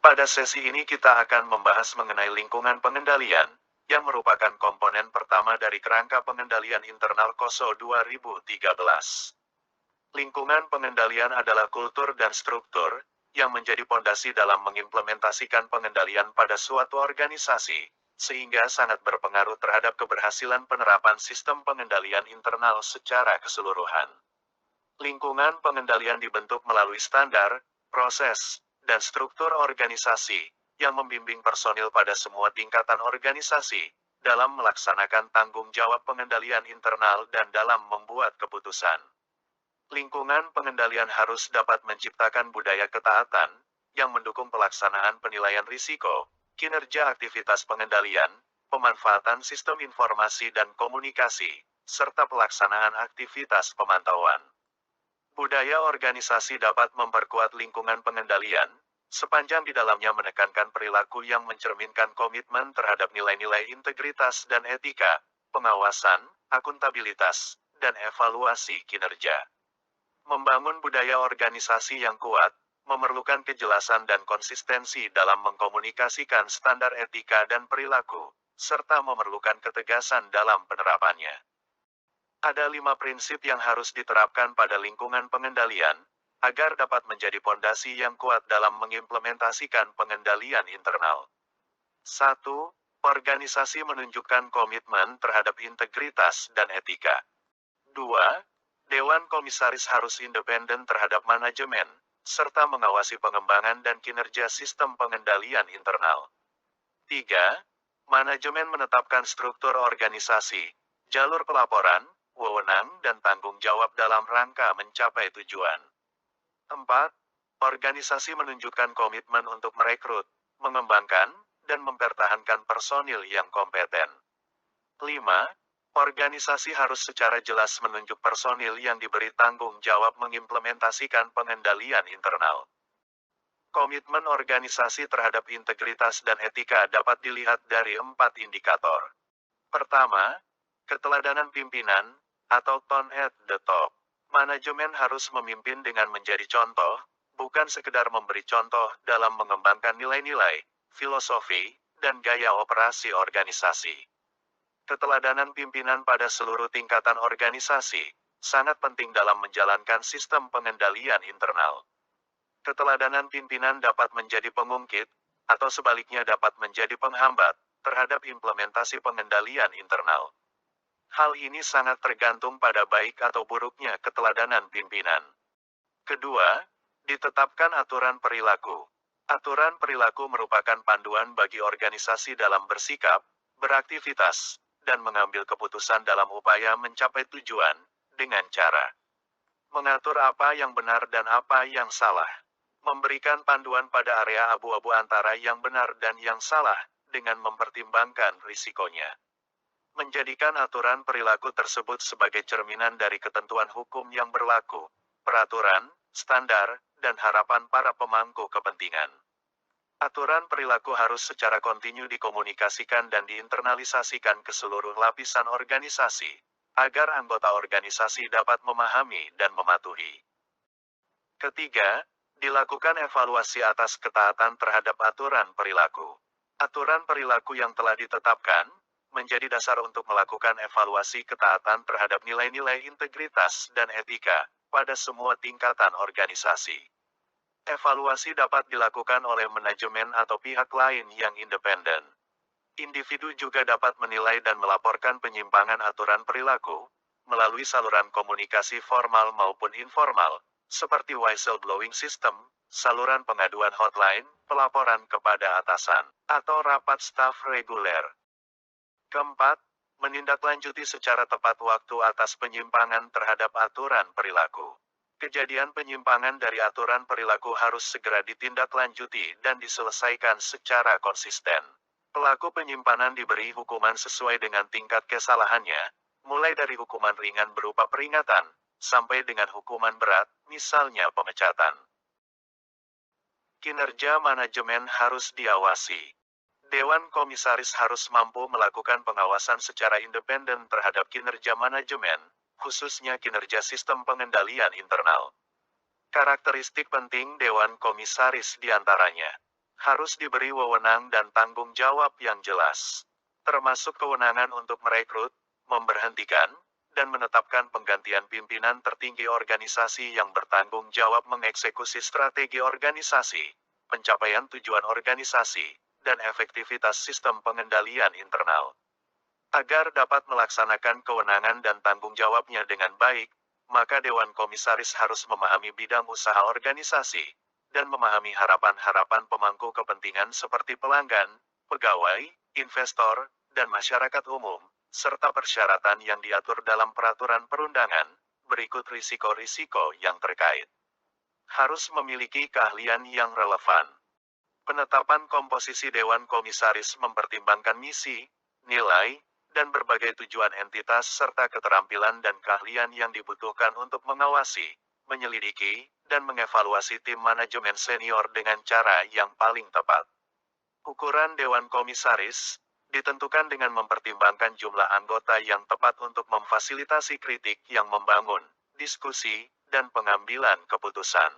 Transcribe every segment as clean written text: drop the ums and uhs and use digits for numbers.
Pada sesi ini kita akan membahas mengenai lingkungan pengendalian, yang merupakan komponen pertama dari kerangka pengendalian internal KOSO 2013. Lingkungan pengendalian adalah kultur dan struktur, yang menjadi pondasi dalam mengimplementasikan pengendalian pada suatu organisasi, sehingga sangat berpengaruh terhadap keberhasilan penerapan sistem pengendalian internal secara keseluruhan. Lingkungan pengendalian dibentuk melalui standar, proses, dan struktur organisasi, yang membimbing personil pada semua tingkatan organisasi, dalam melaksanakan tanggung jawab pengendalian internal dan dalam membuat keputusan. Lingkungan pengendalian harus dapat menciptakan budaya ketaatan, yang mendukung pelaksanaan penilaian risiko, kinerja aktivitas pengendalian, pemanfaatan sistem informasi dan komunikasi, serta pelaksanaan aktivitas pemantauan. Budaya organisasi dapat memperkuat lingkungan pengendalian, sepanjang di dalamnya menekankan perilaku yang mencerminkan komitmen terhadap nilai-nilai integritas dan etika, pengawasan, akuntabilitas, dan evaluasi kinerja. Membangun budaya organisasi yang kuat, memerlukan kejelasan dan konsistensi dalam mengkomunikasikan standar etika dan perilaku, serta memerlukan ketegasan dalam penerapannya. Ada 5 prinsip yang harus diterapkan pada lingkungan pengendalian, agar dapat menjadi pondasi yang kuat dalam mengimplementasikan pengendalian internal. 1. Organisasi menunjukkan komitmen terhadap integritas dan etika. 2. Dewan Komisaris harus independen terhadap manajemen, serta mengawasi pengembangan dan kinerja sistem pengendalian internal. 3. Manajemen menetapkan struktur organisasi, jalur pelaporan, wewenang dan tanggung jawab dalam rangka mencapai tujuan. 4. Organisasi menunjukkan komitmen untuk merekrut, mengembangkan, dan mempertahankan personil yang kompeten. 5. Organisasi harus secara jelas menunjuk personil yang diberi tanggung jawab mengimplementasikan pengendalian internal. Komitmen organisasi terhadap integritas dan etika dapat dilihat dari 4 indikator. Pertama, keteladanan pimpinan, atau tone at the top. Manajemen harus memimpin dengan menjadi contoh, bukan sekedar memberi contoh dalam mengembangkan nilai-nilai, filosofi, dan gaya operasi organisasi. Keteladanan pimpinan pada seluruh tingkatan organisasi, sangat penting dalam menjalankan sistem pengendalian internal. Keteladanan pimpinan dapat menjadi pengungkit, atau sebaliknya dapat menjadi penghambat, terhadap implementasi pengendalian internal. Hal ini sangat tergantung pada baik atau buruknya keteladanan pimpinan. Kedua, ditetapkan aturan perilaku. Aturan perilaku merupakan panduan bagi organisasi dalam bersikap, beraktivitas, dan mengambil keputusan dalam upaya mencapai tujuan, dengan cara mengatur apa yang benar dan apa yang salah. Memberikan panduan pada area abu-abu antara yang benar dan yang salah, dengan mempertimbangkan risikonya. Menjadikan aturan perilaku tersebut sebagai cerminan dari ketentuan hukum yang berlaku, peraturan, standar, dan harapan para pemangku kepentingan. Aturan perilaku harus secara kontinu dikomunikasikan dan diinternalisasikan ke seluruh lapisan organisasi, agar anggota organisasi dapat memahami dan mematuhi. Ketiga, dilakukan evaluasi atas ketaatan terhadap aturan perilaku. Aturan perilaku yang telah ditetapkan, menjadi dasar untuk melakukan evaluasi ketaatan terhadap nilai-nilai integritas dan etika, pada semua tingkatan organisasi. Evaluasi dapat dilakukan oleh manajemen atau pihak lain yang independen. Individu juga dapat menilai dan melaporkan penyimpangan aturan perilaku, melalui saluran komunikasi formal maupun informal, seperti whistleblowing system, saluran pengaduan hotline, pelaporan kepada atasan, atau rapat staf reguler. Keempat, menindaklanjuti secara tepat waktu atas penyimpangan terhadap aturan perilaku. Kejadian penyimpangan dari aturan perilaku harus segera ditindaklanjuti dan diselesaikan secara konsisten. Pelaku penyimpanan diberi hukuman sesuai dengan tingkat kesalahannya, mulai dari hukuman ringan berupa peringatan, sampai dengan hukuman berat, misalnya pemecatan. Kinerja manajemen harus diawasi. Dewan Komisaris harus mampu melakukan pengawasan secara independen terhadap kinerja manajemen, khususnya kinerja sistem pengendalian internal. Karakteristik penting Dewan Komisaris diantaranya harus diberi wewenang dan tanggung jawab yang jelas. Termasuk kewenangan untuk merekrut, memberhentikan, dan menetapkan penggantian pimpinan tertinggi organisasi yang bertanggung jawab mengeksekusi strategi organisasi, pencapaian tujuan organisasi, dan efektivitas sistem pengendalian internal. Agar dapat melaksanakan kewenangan dan tanggung jawabnya dengan baik, maka Dewan Komisaris harus memahami bidang usaha organisasi, dan memahami harapan-harapan pemangku kepentingan seperti pelanggan, pegawai, investor, dan masyarakat umum, serta persyaratan yang diatur dalam peraturan perundangan. Berikut risiko-risiko yang terkait. Harus memiliki keahlian yang relevan. Penetapan komposisi Dewan Komisaris mempertimbangkan misi, nilai, dan berbagai tujuan entitas serta keterampilan dan keahlian yang dibutuhkan untuk mengawasi, menyelidiki, dan mengevaluasi tim manajemen senior dengan cara yang paling tepat. Ukuran Dewan Komisaris ditentukan dengan mempertimbangkan jumlah anggota yang tepat untuk memfasilitasi kritik yang membangun, diskusi, dan pengambilan keputusan.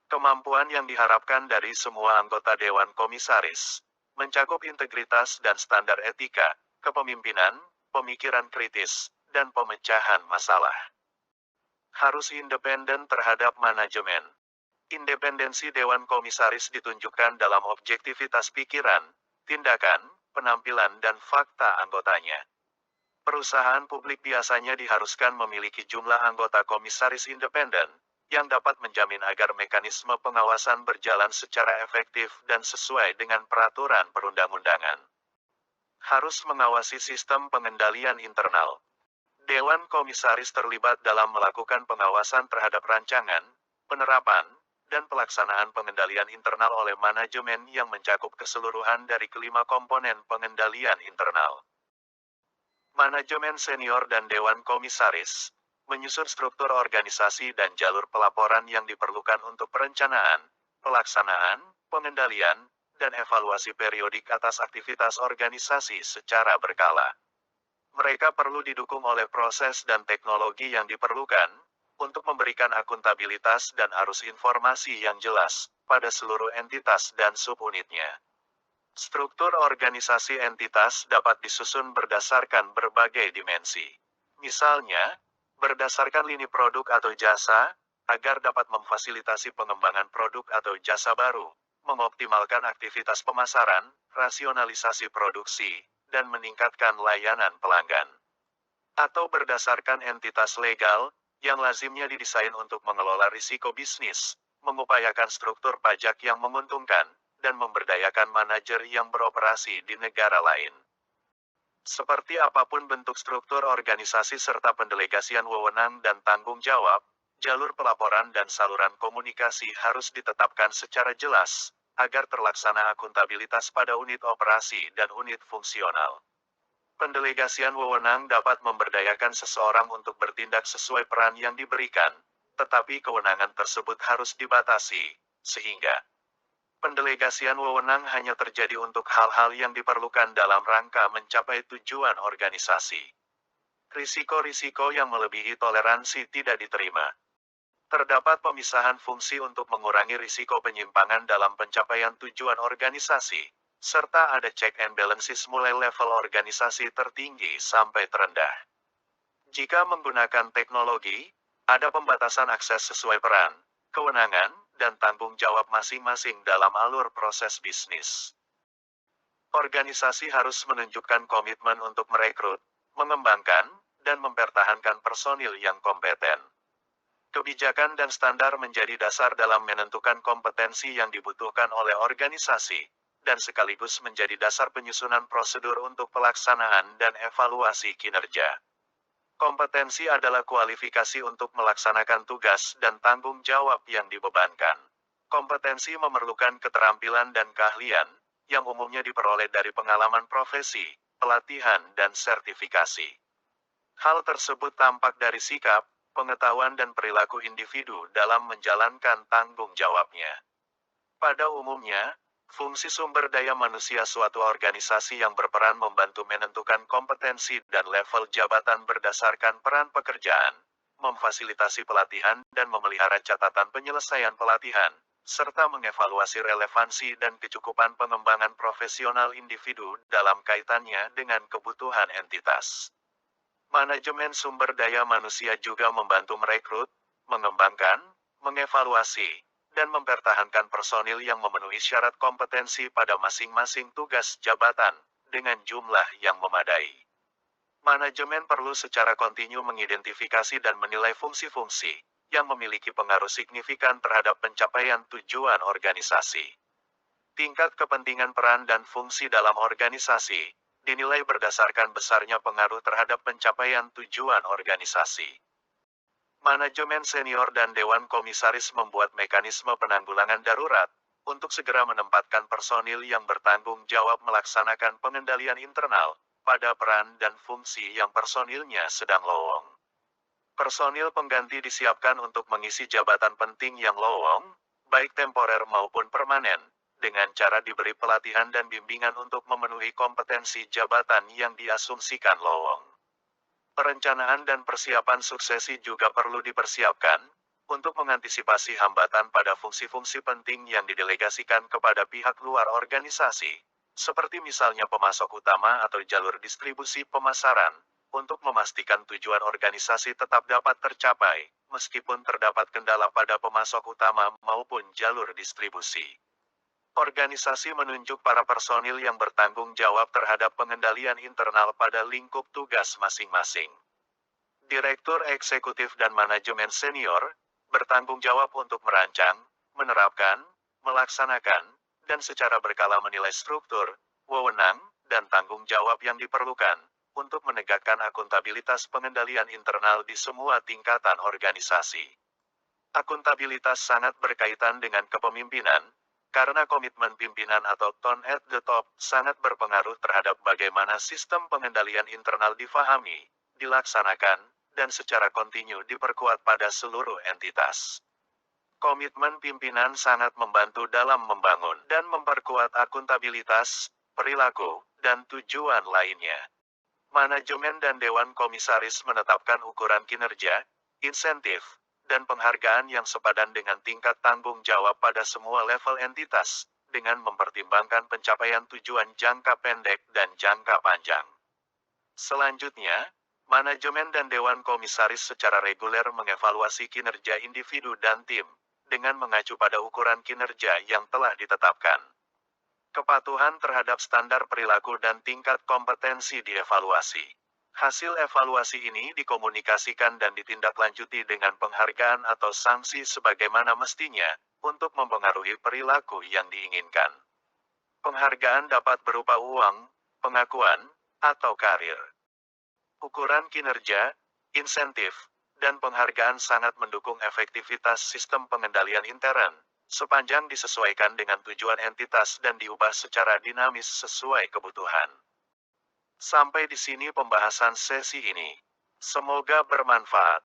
Kemampuan yang diharapkan dari semua anggota Dewan Komisaris mencakup integritas dan standar etika, kepemimpinan, pemikiran kritis, dan pemecahan masalah. Harus independen terhadap manajemen. Independensi Dewan Komisaris ditunjukkan dalam objektivitas pikiran, tindakan, penampilan dan fakta anggotanya. Perusahaan publik biasanya diharuskan memiliki jumlah anggota komisaris independen, yang dapat menjamin agar mekanisme pengawasan berjalan secara efektif dan sesuai dengan peraturan perundang-undangan. Harus mengawasi sistem pengendalian internal. Dewan Komisaris terlibat dalam melakukan pengawasan terhadap rancangan, penerapan, dan pelaksanaan pengendalian internal oleh manajemen yang mencakup keseluruhan dari kelima komponen pengendalian internal. Manajemen senior dan Dewan Komisaris menyusun struktur organisasi dan jalur pelaporan yang diperlukan untuk perencanaan, pelaksanaan, pengendalian, dan evaluasi periodik atas aktivitas organisasi secara berkala. Mereka perlu didukung oleh proses dan teknologi yang diperlukan untuk memberikan akuntabilitas dan arus informasi yang jelas pada seluruh entitas dan subunitnya. Struktur organisasi entitas dapat disusun berdasarkan berbagai dimensi. Misalnya, berdasarkan lini produk atau jasa, agar dapat memfasilitasi pengembangan produk atau jasa baru, mengoptimalkan aktivitas pemasaran, rasionalisasi produksi, dan meningkatkan layanan pelanggan. Atau berdasarkan entitas legal, yang lazimnya didesain untuk mengelola risiko bisnis, mengupayakan struktur pajak yang menguntungkan, dan memberdayakan manajer yang beroperasi di negara lain. Seperti apapun bentuk struktur organisasi serta pendelegasian wewenang dan tanggung jawab, jalur pelaporan dan saluran komunikasi harus ditetapkan secara jelas, agar terlaksana akuntabilitas pada unit operasi dan unit fungsional. Pendelegasian wewenang dapat memberdayakan seseorang untuk bertindak sesuai peran yang diberikan, tetapi kewenangan tersebut harus dibatasi, sehingga pendelegasian wewenang hanya terjadi untuk hal-hal yang diperlukan dalam rangka mencapai tujuan organisasi. Risiko-risiko yang melebihi toleransi tidak diterima. Terdapat pemisahan fungsi untuk mengurangi risiko penyimpangan dalam pencapaian tujuan organisasi, serta ada check and balances mulai level organisasi tertinggi sampai terendah. Jika menggunakan teknologi, ada pembatasan akses sesuai peran, kewenangan, dan tanggung jawab masing-masing dalam alur proses bisnis. Organisasi harus menunjukkan komitmen untuk merekrut, mengembangkan, dan mempertahankan personil yang kompeten. Kebijakan dan standar menjadi dasar dalam menentukan kompetensi yang dibutuhkan oleh organisasi, dan sekaligus menjadi dasar penyusunan prosedur untuk pelaksanaan dan evaluasi kinerja. Kompetensi adalah kualifikasi untuk melaksanakan tugas dan tanggung jawab yang dibebankan. Kompetensi memerlukan keterampilan dan keahlian, yang umumnya diperoleh dari pengalaman profesi, pelatihan dan sertifikasi. Hal tersebut tampak dari sikap, pengetahuan dan perilaku individu dalam menjalankan tanggung jawabnya. Pada umumnya, fungsi sumber daya manusia suatu organisasi yang berperan membantu menentukan kompetensi dan level jabatan berdasarkan peran pekerjaan, memfasilitasi pelatihan dan memelihara catatan penyelesaian pelatihan, serta mengevaluasi relevansi dan kecukupan pengembangan profesional individu dalam kaitannya dengan kebutuhan entitas. Manajemen sumber daya manusia juga membantu merekrut, mengembangkan, mengevaluasi, dan mempertahankan personil yang memenuhi syarat kompetensi pada masing-masing tugas jabatan, dengan jumlah yang memadai. Manajemen perlu secara kontinu mengidentifikasi dan menilai fungsi-fungsi yang memiliki pengaruh signifikan terhadap pencapaian tujuan organisasi. Tingkat kepentingan peran dan fungsi dalam organisasi dinilai berdasarkan besarnya pengaruh terhadap pencapaian tujuan organisasi. Manajemen senior dan Dewan Komisaris membuat mekanisme penanggulangan darurat untuk segera menempatkan personil yang bertanggung jawab melaksanakan pengendalian internal pada peran dan fungsi yang personilnya sedang lowong. Personil pengganti disiapkan untuk mengisi jabatan penting yang lowong, baik temporer maupun permanen, dengan cara diberi pelatihan dan bimbingan untuk memenuhi kompetensi jabatan yang diasumsikan lowong. Perencanaan dan persiapan suksesi juga perlu dipersiapkan, untuk mengantisipasi hambatan pada fungsi-fungsi penting yang didelegasikan kepada pihak luar organisasi, seperti misalnya pemasok utama atau jalur distribusi pemasaran, untuk memastikan tujuan organisasi tetap dapat tercapai, meskipun terdapat kendala pada pemasok utama maupun jalur distribusi. Organisasi menunjuk para personil yang bertanggung jawab terhadap pengendalian internal pada lingkup tugas masing-masing. Direktur eksekutif dan manajemen senior bertanggung jawab untuk merancang, menerapkan, melaksanakan, dan secara berkala menilai struktur, wewenang, dan tanggung jawab yang diperlukan untuk menegakkan akuntabilitas pengendalian internal di semua tingkatan organisasi. Akuntabilitas sangat berkaitan dengan kepemimpinan, karena komitmen pimpinan atau tone at the top sangat berpengaruh terhadap bagaimana sistem pengendalian internal difahami, dilaksanakan, dan secara kontinu diperkuat pada seluruh entitas. Komitmen pimpinan sangat membantu dalam membangun dan memperkuat akuntabilitas, perilaku, dan tujuan lainnya. Manajemen dan Dewan Komisaris menetapkan ukuran kinerja, insentif, dan penghargaan yang sepadan dengan tingkat tanggung jawab pada semua level entitas, dengan mempertimbangkan pencapaian tujuan jangka pendek dan jangka panjang. Selanjutnya, manajemen dan Dewan Komisaris secara reguler mengevaluasi kinerja individu dan tim, dengan mengacu pada ukuran kinerja yang telah ditetapkan. Kepatuhan terhadap standar perilaku dan tingkat kompetensi dievaluasi. Hasil evaluasi ini dikomunikasikan dan ditindaklanjuti dengan penghargaan atau sanksi sebagaimana mestinya, untuk mempengaruhi perilaku yang diinginkan. Penghargaan dapat berupa uang, pengakuan, atau karir. Ukuran kinerja, insentif, dan penghargaan sangat mendukung efektivitas sistem pengendalian intern, sepanjang disesuaikan dengan tujuan entitas dan diubah secara dinamis sesuai kebutuhan. Sampai di sini pembahasan sesi ini. Semoga bermanfaat.